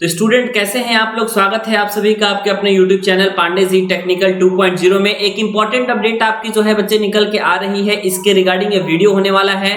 तो स्टूडेंट कैसे हैं आप लोग। स्वागत है आप सभी का आपके अपने YouTube channel Pandey ji technical 2.0 में। एक इंपॉर्टेंट अपडेट आपकी जो है बच्चे निकल के आ रही है, इसके रिगार्डिंग ये वीडियो होने वाला है।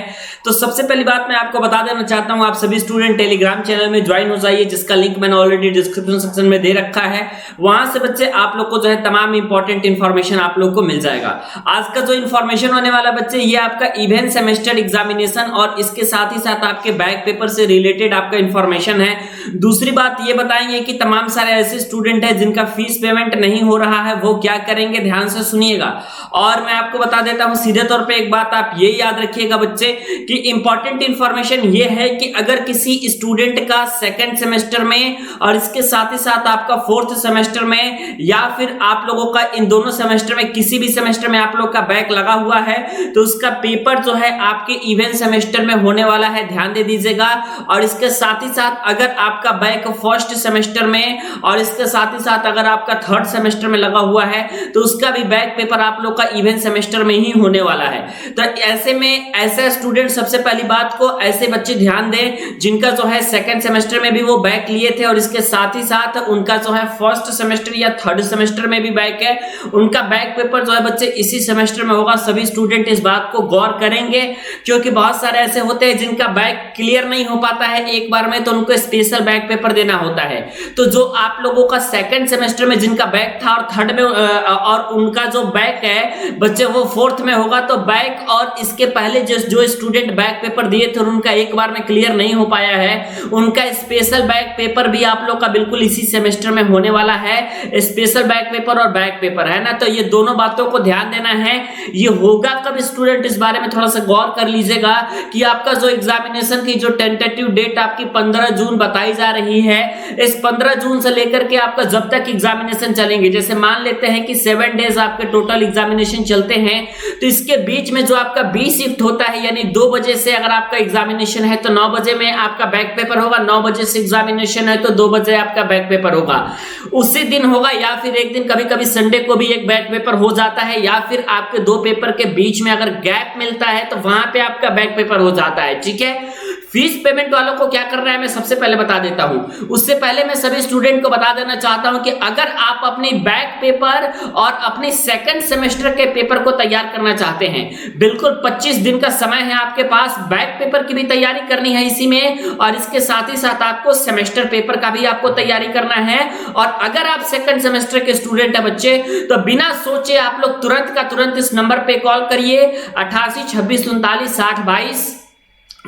तो सबसे पहली बात मैं आपको बता देना चाहता हूं, आप सभी स्टूडेंट टेलीग्राम चैनल में ज्वाइन हो जाइए, जिसका लिंक मैंने ऑलरेडी डिस्क्रिप्शन सेक्शन में दे रखा है। वहां से बच्चे आप लोग को जो है तमाम इंपॉर्टेंट इंफॉर्मेशन आप लोग को मिल जाएगा। आज का जो इंफॉर्मेशन होने वाला बच्चे, ये आपका इवेंट सेमेस्टर एग्जामिनेशन और इसके साथ ही साथ आपके बैक पेपर से रिलेटेड आपका इंफॉर्मेशन है। दूसरी बात ये बताएंगे कि तमाम सारे ऐसे स्टूडेंट हैं जिनका फीस पेमेंट नहीं हो रहा है, वो क्या करेंगे, ध्यान से सुनिएगा। और मैं आपको बता देता हूं सीधे तौर पे एक बात आप ये याद रखिएगा बच्चे कि इंपॉर्टेंट इंफॉर्मेशन ये है कि अगर किसी स्टूडेंट का सेकंड सेमेस्टर में और इसके साथ ही साथ आपका फोर्थ सेमेस्टर में या फिर आप लोगों का इन दोनों सेमेस्टर में किसी भी सेमेस्टर में आप लोग का बैक लगा हुआ है, तो उसका पेपर जो है आपके इवेंट सेमेस्टर में होने वाला है, ध्यान दे दीजिएगा। और इसके साथ ही साथ अगर आपका बैक फर्स्ट सेमेस्टर में और इसके साथ ही साथ अगर आपका थर्ड सेमेस्टर में लगा हुआ है, तो उसका भी बैक पेपर आप लोग का इवेंट सेमेस्टर में ही होने वाला है। तो ऐसे में ऐसे स्टूडेंट, सबसे पहली बात को ऐसे बच्चे ध्यान दें जिनका जो है सेकंड सेमेस्टर में भी वो बैक लिए थे और इसके साथ ही साथ उनका जो है फर्स्ट सेमेस्टर या थर्ड सेमेस्टर में भी बैक है, उनका बैक पेपर जो है बच्चे इसी सेमेस्टर में होगा। सभी स्टूडेंट इस बात को गौर करेंगे, क्योंकि बहुत सारे ऐसे होते हैं जिनका बैक क्लियर नहीं हो पाता है एक बार में, तो उनको स्पेशल बैक पेपर देना होता है। तो जो आप लोगों का सेकंड सेमेस्टर में जिनका बैक था और थर्ड में और उनका जो बैक है बच्चे वो फोर्थ में होगा, तो बैक और इसके पहले जो स्टूडेंट बैक पेपर दिए थे और उनका एक बार में क्लियर नहीं हो पाया है, उनका स्पेशल बैक पेपर भी आप लोग का बिल्कुल इसी सेमेस्टर में होने वाला है। स्पेशल बैक पेपर और बैक पेपर है ना, तो ये दोनों बातों को ध्यान देना है। ये होगा कब स्टूडेंट, इस बारे में थोड़ा सा गौर कर लीजिएगा कि आपका जो एग्जामिनेशन की जो टेंटेटिव डेट आपकी 15 जून बताई जा रही है, इस 15 जून से लेकर के आपका जब तक एग्जामिनेशन चलेंगे, जैसे मान लेते हैं कि 7 डेज आपके टोटल एग्जामिनेशन चलते हैं, तो इसके बीच में जो आपका बी शिफ्ट होता है, यानी 2 बजे से अगर आपका एग्जामिनेशन है तो 9 बजे में आपका बैक पेपर होगा, 9 बजे से एग्जामिनेशन है तो 2 बजे आपका बैक पेपर होगा। उसी दिन होगा या फिर एक दिन, कभी कभी संडे को भी एक बैक पेपर हो जाता है, या फिर आपके 2 पेपर के बीच में अगर गैप मिलता है तो वहां पे आपका बैक पेपर हो जाता है। ठीक है, फीस पेमेंट वालों को क्या करना है मैं सबसे पहले बता देता हूं। उससे पहले मैं सभी स्टूडेंट को बता देना चाहता हूं कि अगर आप अपनी बैक पेपर और अपने सेकंड सेमेस्टर के पेपर को तैयार करना चाहते हैं, बिल्कुल 25 दिन का समय है आपके पास। बैक पेपर की भी तैयारी करनी है इसी में, और इसके साथ ही साथ आपको सेमेस्टर पेपर का भी आपको तैयारी करना है। और अगर आप सेकंड सेमेस्टर के स्टूडेंट है बच्चे, तो बिना सोचे आप लोग तुरंत का तुरंत इस नंबर पे कॉल करिए 88 26 39 60 22,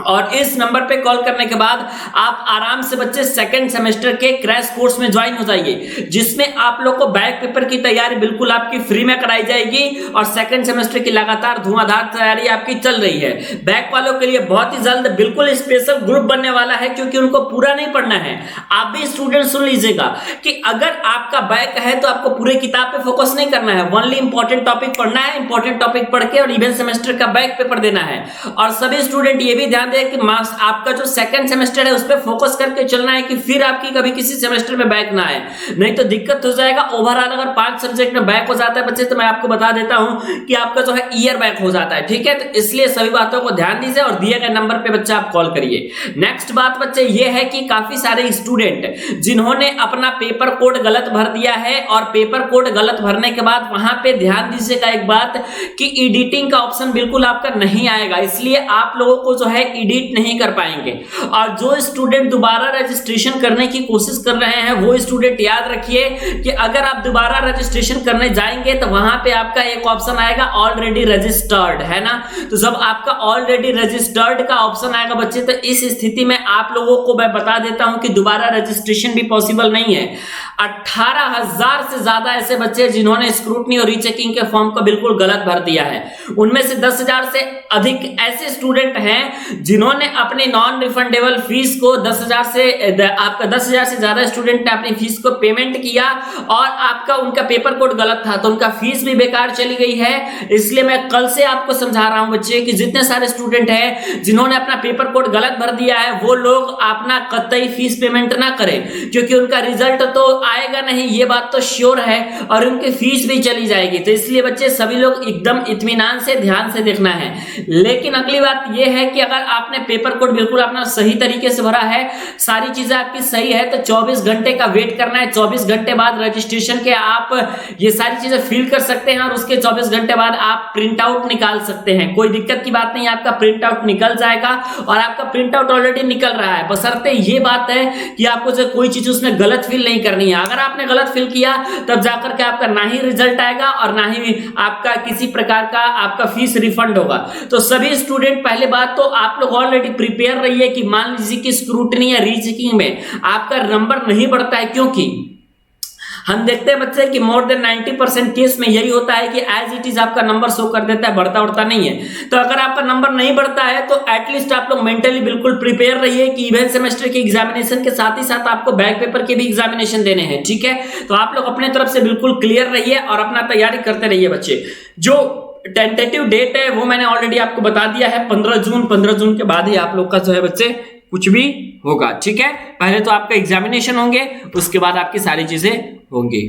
और इस नंबर पे कॉल करने के बाद आप आराम से बच्चे सेकंड सेमेस्टर के क्रैश कोर्स में ज्वाइन हो जाइए, जिसमें आप लोग को बैक पेपर की तैयारी बिल्कुल आपकी फ्री में कराई जाएगी और सेकंड सेमेस्टर की लगातार धुआंधार तैयारी आपकी चल रही है। बैक वालों के लिए बहुत ही जल्द बिल्कुल स्पेशल ग्रुप बनने वाला है, क्योंकि उनको पूरा नहीं पढ़ना है। आप भी स्टूडेंट सुन लीजिएगा कि अगर आपका बैक है तो आपको पूरे किताब पे फोकस नहीं करना है, ओनली इंपॉर्टेंट टॉपिक पढ़ना है, इंपॉर्टेंट टॉपिक पढ़ के और इवेंट सेमेस्टर का बैक पेपर देना है। और सभी स्टूडेंट ये भी ध्यान कि आपका जो सेकंड सेमेस्टर है उस पर फोकस करके चलना है कि फिर आपकी कभी किसी सेमेस्टर में बैक ना आए, नहीं तो दिक्कत हो जाएगा। ओवरऑल अगर 5 सब्जेक्ट में बैक हो जाता है बच्चे, तो मैं आपको बता देता हूं कि आपका जो है ईयर बैक हो जाता है। ठीक है, तो इसलिए सभी बातों को ध्यान दीजिए और दिए गए नंबर पे बच्चे आप कॉल करिए। नेक्स्ट बात बच्चे ये है कि काफी सारे स्टूडेंट जिन्होंने अपना पेपर कोड गलत भर दिया है, और पेपर कोड गलत भरने के बाद वहां पे ध्यान दीजिएगा एक बात कि एडिटिंग का ऑप्शन बिल्कुल आपका नहीं आएगा, इसलिए आप लोगों को जो है एडिट नहीं कर पाएंगे। और जो स्टूडेंट दोबारा रजिस्ट्रेशन करने की कोशिश कर रहे हैं, वो स्टूडेंट याद रखिए कि अगर आप दोबारा रजिस्ट्रेशन करने जाएंगे तो वहां पे आपका एक ऑप्शन आएगा ऑलरेडी रजिस्टर्ड, है ना। तो जब आपका ऑलरेडी रजिस्टर्ड का ऑप्शन आएगा बच्चे, तो इस स्थिति में आप लोगों को मैं बता देता हूं कि दोबारा रजिस्ट्रेशन भी पॉसिबल नहीं है। 18,000 से ज्यादा ऐसे बच्चे जिन्होंने स्क्रूटनी और रीचेकिंग के फॉर्म को बिल्कुल गलत भर दिया है, उनमें से 10,000 से अधिक ऐसे स्टूडेंट हैं जिन्होंने अपने नॉन रिफंडेबल फीस को 10,000 से ज्यादा स्टूडेंट ने अपनी फीस को पेमेंट किया और आपका उनका पेपर कोड गलत था, तो उनका फीस भी बेकार चली गई है। इसलिए मैं कल से आपको समझा रहा हूं बच्चे कि जितने सारे स्टूडेंट हैं जिन्होंने अपना पेपर कोड गलत भर दिया है, वो लोग अपना कतई फीस पेमेंट ना करें, क्योंकि उनका रिजल्ट तो आएगा नहीं, ये बात तो श्योर है, और उनकी फीस भी चली जाएगी। तो इसलिए बच्चे सभी लोग एकदम इत्मीनान से ध्यान से देखना है। लेकिन अगली बात यह है कि अगर आपने पेपर कोड बिल्कुल अपना सही तरीके से भरा है, सारी चीजें आपकी सही है, तो 24 घंटे का वेट करना है। 24 घंटे बाद रजिस्ट्रेशन के आप ये सारी चीजें फिल कर सकते हैं और उसके 24 घंटे बाद आप प्रिंट आउट निकाल सकते हैं। कोई दिक्कत की बात नहीं, आपका प्रिंट आउट निकल जाएगा और आपका प्रिंट आउट ऑलरेडी निकल रहा है। बशर्ते ये बात है कि आपको जो कोई चीज उसमें गलत फिल नहीं करनी है। अगर आपने गलत फिल किया तब जाकर के आपका ना ही रिजल्ट आएगा और ना ही आपका किसी प्रकार का आपका फीस रिफंड होगा। तो सभी स्टूडेंट, पहले बात तो आप लोग ऑलरेडी प्रिपेयर रहिए कि मान लीजिए कि स्क्रूटनी या रीचेकिंग में आपका नंबर नहीं बढ़ता है, क्योंकि हम देखते हैं बच्चे कि मोर देन 90% केस में यही होता है कि एज इट इज आपका नंबर शो कर देता है, बढ़ता उड़ता नहीं है। तो अगर आपका नंबर नहीं बढ़ता है तो एटलीस्ट आप लोग मेंटली बिल्कुल प्रिपेयर रहिए कि इवेंट सेमेस्टर के एग्जामिनेशन के साथ ही साथ आपको बैक पेपर के भी एग्जामिनेशन देने हैं, ठीक है। तो आप लोग अपने तरफ से बिल्कुल क्लियर रहिए और अपना तैयारी करते रहिए बच्चे। जो टेंटेटिव डेट है वो मैंने ऑलरेडी आपको बता दिया है, 15 जून। 15 जून के बाद ही आप लोग का जो है बच्चे कुछ भी होगा, ठीक है। पहले तो आपका एग्जामिनेशन होंगे, उसके बाद आपकी सारी चीजें होंगी।